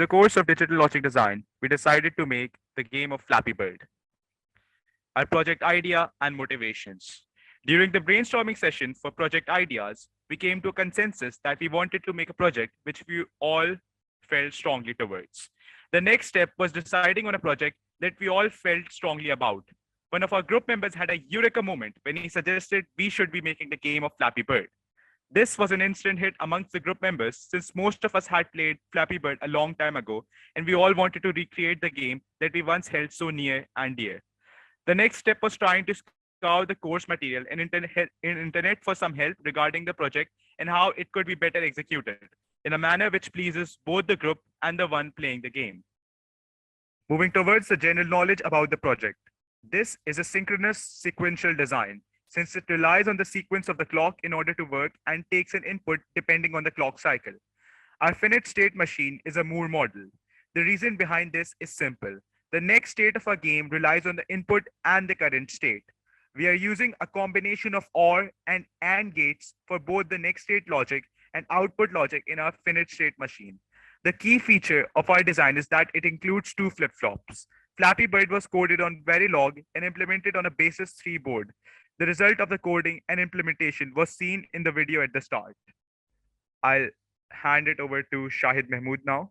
the course of digital logic design, we decided to make the game of Flappy Bird. Our project idea and motivations. During the brainstorming session for project ideas, we came to a consensus that we wanted to make a project which we all felt strongly towards. The next step was deciding on a project that we all felt strongly about. One of our group members had a eureka moment when he suggested we should be making the game of Flappy Bird. This was an instant hit amongst the group members since most of us had played Flappy Bird a long time ago and we all wanted to recreate the game that we once held so near and dear. The next step was trying to scour the course material and internet for some help regarding the project and how it could be better executed in a manner which pleases both the group and the one playing the game. Moving towards the general knowledge about the project. This is a synchronous sequential design since it relies on the sequence of the clock in order to work and takes an input depending on the clock cycle. Our finite state machine is a Moore model. The reason behind this is simple. The next state of our game relies on the input and the current state. We are using a combination of OR and AND gates for both the next state logic and output logic in our finite state machine. The key feature of our design is that it includes two flip-flops. Flappy Bird was coded on Verilog and implemented on a Basis 3 board. The result of the coding and implementation was seen in the video at the start. I'll hand it over to Shahid Mahmood now.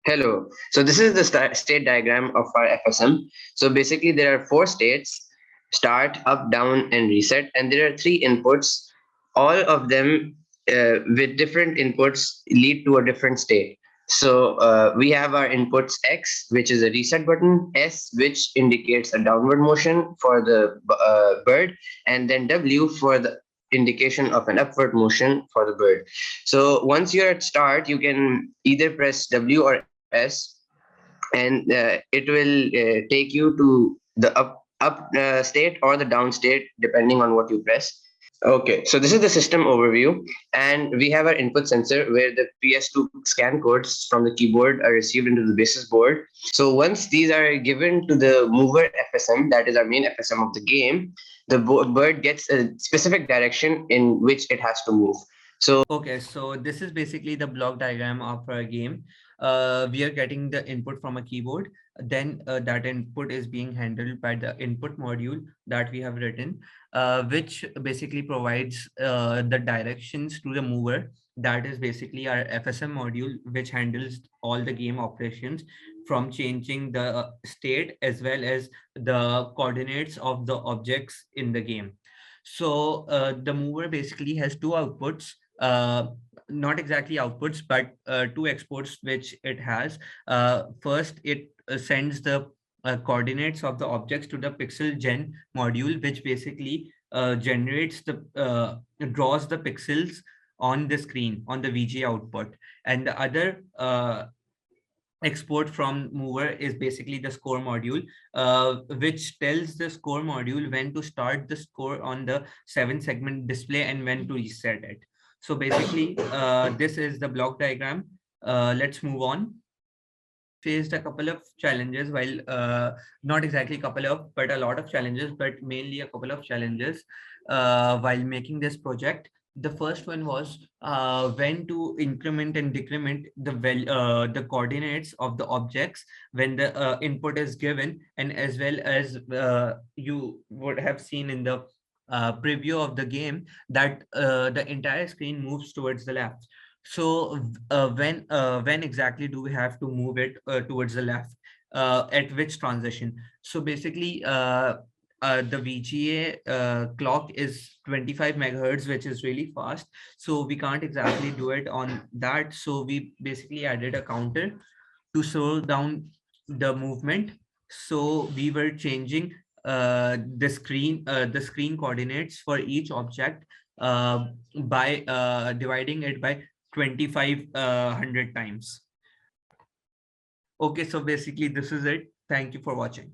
Hello. So this is the state diagram of our FSM. So basically there are four states: start, up, down, and reset. And there are three inputs. All of them with different inputs lead to a different state. So we have our inputs X, which is a reset button, S, which indicates a downward motion for the bird, and then W for the indication of an upward motion for the bird. So once you're at start, you can either press W or S, and it will take you to the up state or the down state, depending on what you press. Okay, so this is the system overview, and we have our input sensor where the PS2 scan codes from the keyboard are received into the basis board. So once these are given to the mover FSM, that is our main FSM of the game, the bird gets a specific direction in which it has to move. Okay, so this is basically the block diagram of our game. We are getting the input from a keyboard. Then that input is being handled by the input module that we have written, which basically provides the directions to the mover. That is basically our FSM module, which handles all the game operations from changing the state as well as the coordinates of the objects in the game. So the mover basically has two outputs. Not exactly outputs, but two exports which it has. First, it sends the coordinates of the objects to the pixel gen module, which basically generates the draws the pixels on the screen on the VGA output. And the other export from mover is basically the score module, which tells the score module when to start the score on the 7-segment display and when to reset it. So basically, this is the block diagram. Let's move on. Faced a couple of challenges while not exactly a couple of, but a lot of challenges, but mainly a couple of challenges while making this project. The first one was when to increment and decrement the coordinates of the objects when the input is given, and as well as you would have seen in the preview of the game that the entire screen moves towards the left. So when exactly do we have to move it towards the left? At which transition? So basically the VGA clock is 25 megahertz, which is really fast. So we can't exactly do it on that. So we basically added a counter to slow down the movement. So we were changing the screen coordinates for each object by dividing it by 2500 times. Okay, so basically this is it. Thank you for watching.